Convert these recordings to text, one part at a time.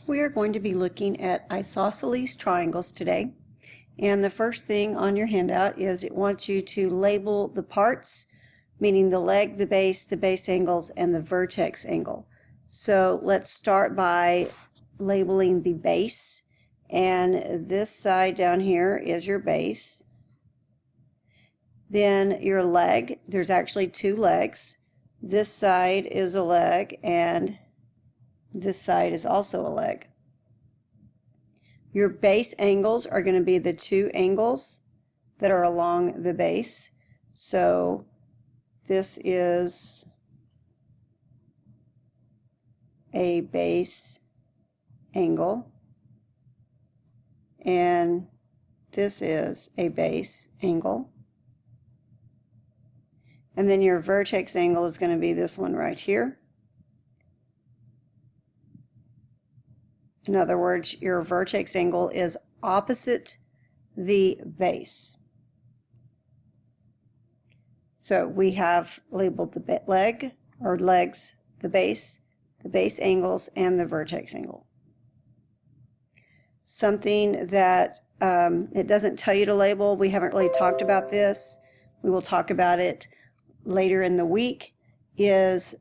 We are going to be looking at isosceles triangles today. And the first thing on your handout is it wants you to label the parts, meaning the leg, the base angles, and the vertex angle. So let's start by labeling the base. And this side down here is your base. Then your leg, there's actually two legs. This side is a leg and this side is also a leg. Your base angles are going to be the two angles that are along the base. So this is a base angle and this is a base angle. And then your vertex angle is going to be this one right here. In other words, your vertex angle is opposite the base. So we have labeled the leg, or legs, the base angles, and the vertex angle. Something that it doesn't tell you to label, we haven't really talked about this, we will talk about it later in the week, is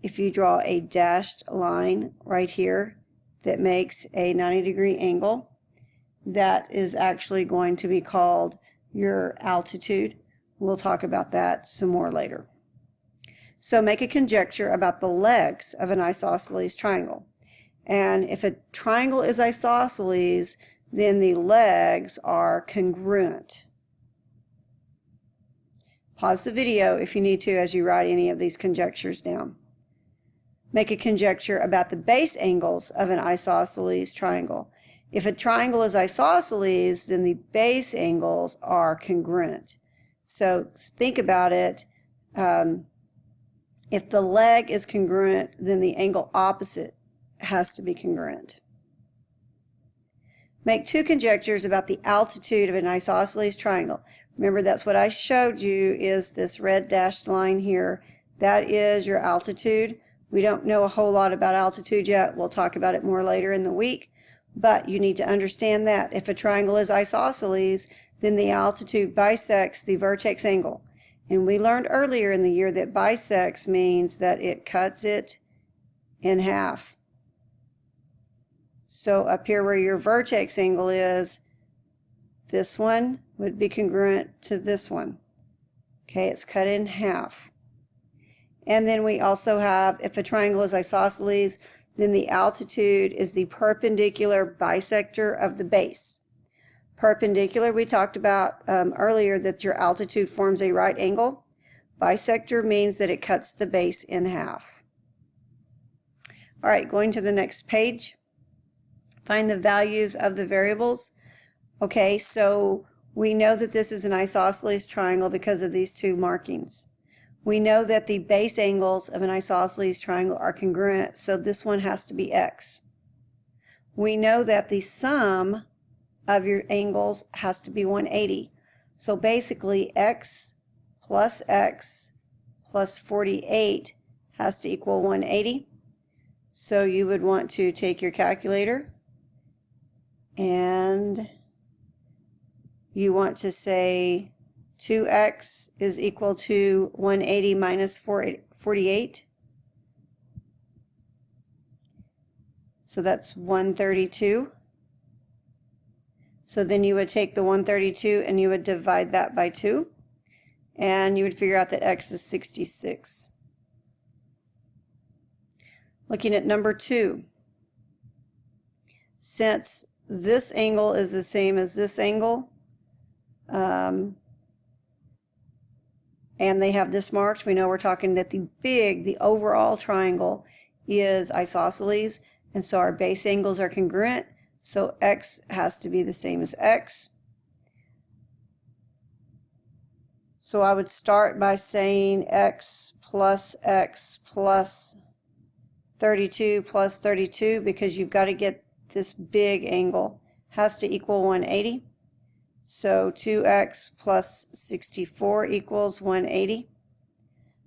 if you draw a dashed line right here that makes a 90-degree angle, that is actually going to be called your altitude. We'll talk about that some more later. So make a conjecture about the legs of an isosceles triangle. And if a triangle is isosceles, then the legs are congruent. Pause the video if you need to as you write any of these conjectures down. Make a conjecture about the base angles of an isosceles triangle. If a triangle is isosceles, then the base angles are congruent. So think about it. If the leg is congruent, then the angle opposite has to be congruent. Make two conjectures about the altitude of an isosceles triangle. Remember, that's what I showed you, is this red dashed line here. That is your altitude. We don't know a whole lot about altitude yet. We'll talk about it more later in the week. But you need to understand that if a triangle is isosceles, then the altitude bisects the vertex angle. And we learned earlier in the year that bisects means that it cuts it in half. So up here where your vertex angle is, this one would be congruent to this one. Okay, it's cut in half. And then we also have, if a triangle is isosceles, then the altitude is the perpendicular bisector of the base. Perpendicular, we talked about earlier that your altitude forms a right angle. Bisector means that it cuts the base in half. All right, going to the next page. Find the values of the variables. Okay, so we know that this is an isosceles triangle because of these two markings. We know that the base angles of an isosceles triangle are congruent, so this one has to be x. We know that the sum of your angles has to be 180. So basically x plus 48 has to equal 180. So you would want to take your calculator and you want to say 2x is equal to 180 minus 48. So that's 132. So then you would take the 132 and you would divide that by 2. And you would figure out that x is 66. Looking at number 2. Since this angle is the same as this angle, and they have this marked, we know we're talking that the overall triangle is isosceles, and so our base angles are congruent, so x has to be the same as x. So I would start by saying x plus 32 plus 32, because you've got to get this big angle, has to equal 180. So 2x plus 64 equals 180.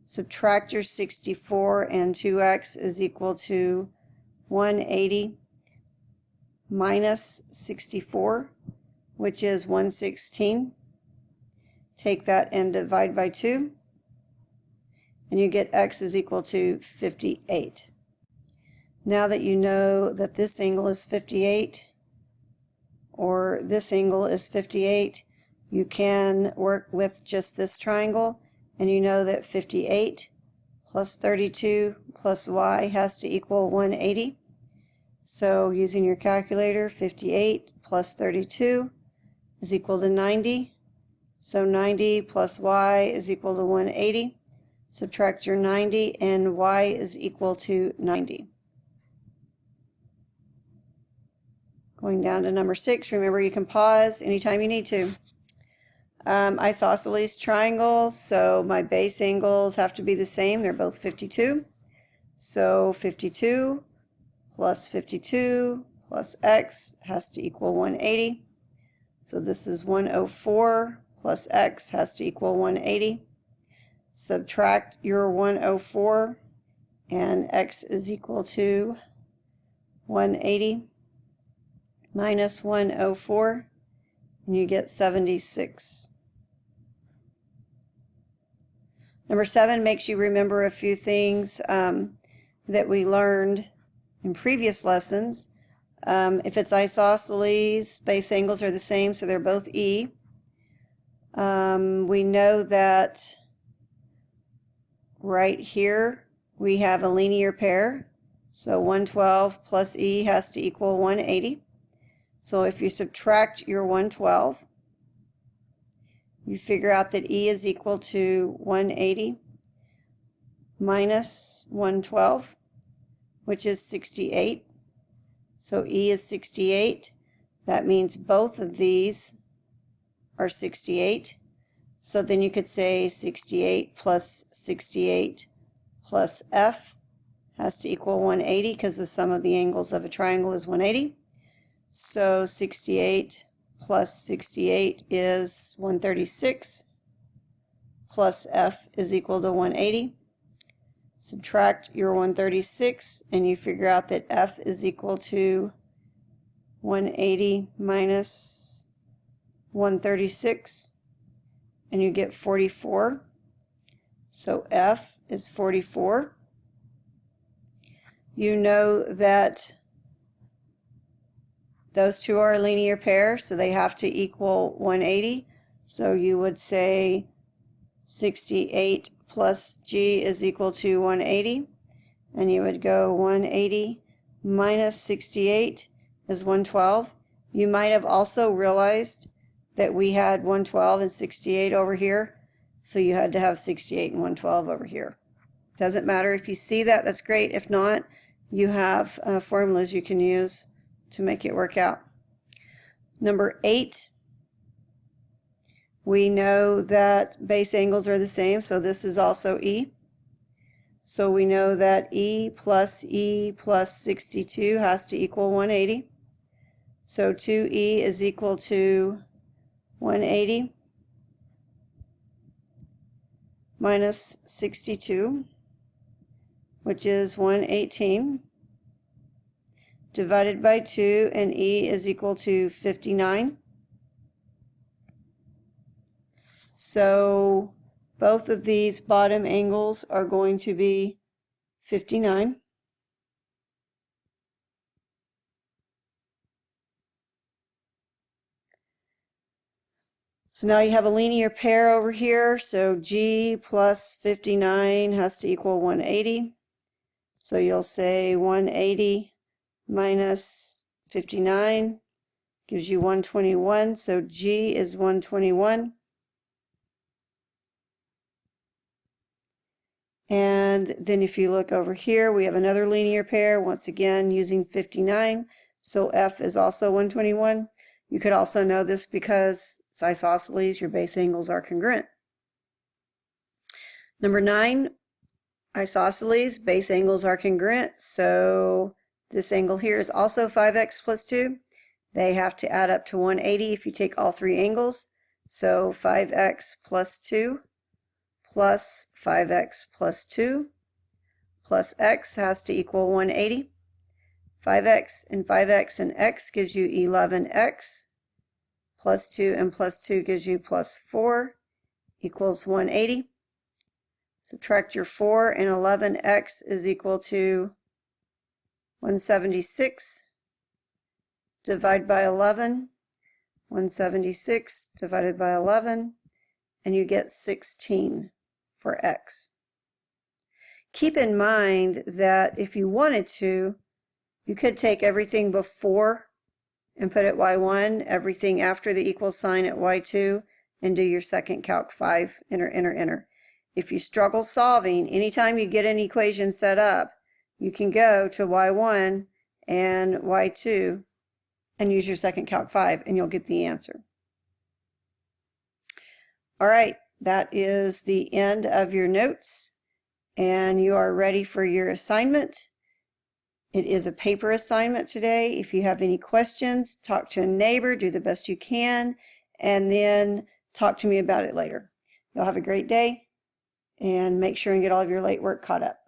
Subtract your 64 and 2x is equal to 180 minus 64, which is 116. Take that and divide by 2, and you get x is equal to 58. Now that you know that this angle is 58, or this angle is 58, you can work with just this triangle, and you know that 58 plus 32 plus y has to equal 180. So using your calculator, 58 plus 32 is equal to 90. So 90 plus y is equal to 180. Subtract your 90 and y is equal to 90. Going down to number 6, remember you can pause anytime you need to. Isosceles triangle, so my base angles have to be the same. They're both 52. So 52 plus 52 plus x has to equal 180. So this is 104 plus x has to equal 180. Subtract your 104 and x is equal to 180 minus 104, and you get 76. Number 7 makes you remember a few things that we learned in previous lessons. If it's isosceles, base angles are the same, so they're both E. We know that right here we have a linear pair, so 112 plus E has to equal 180. So if you subtract your 112, you figure out that E is equal to 180 minus 112, which is 68. So E is 68. That means both of these are 68. So then you could say 68 plus F has to equal 180 because the sum of the angles of a triangle is 180. So 68 plus 68 is 136, plus F is equal to 180. Subtract your 136 and you figure out that F is equal to 180 minus 136, and you get 44. So F is 44. You know that those two are a linear pair, so they have to equal 180. So you would say 68 plus G is equal to 180. And you would go 180 minus 68 is 112. You might have also realized that we had 112 and 68 over here. So you had to have 68 and 112 over here. Doesn't matter if you see that, that's great. If not, you have formulas you can use to make it work out. Number 8, we know that base angles are the same, so this is also E. So we know that E plus 62 has to equal 180. So 2E is equal to 180 minus 62, which is 118. Divided by 2, and E is equal to 59. So both of these bottom angles are going to be 59. So now you have a linear pair over here, so G plus 59 has to equal 180. So you'll say 180 minus 59 gives you 121, so G is 121. And then if you look over here, we have another linear pair, once again using 59, so F is also 121. You could also know this because it's isosceles, your base angles are congruent. Number 9, isosceles, base angles are congruent, so this angle here is also 5x plus 2. They have to add up to 180 if you take all three angles. So 5x plus 2 plus 5x plus 2 plus x has to equal 180. 5x and 5x and x gives you 11x. Plus 2 and plus 2 gives you plus 4 equals 180. Subtract your 4 and 11x is equal to 176. Divide by 11. 176 divided by 11, and you get 16 for x. Keep in mind that if you wanted to, you could take everything before and put at y1, everything after the equal sign at y2, and do your second calc 5, enter, enter, enter. If you struggle solving, anytime you get an equation set up, you can go to y1 and y2 and use your second calc 5, and you'll get the answer. All right, that is the end of your notes, and you are ready for your assignment. It is a paper assignment today. If you have any questions, talk to a neighbor, do the best you can, and then talk to me about it later. Y'all have a great day, and make sure and get all of your late work caught up.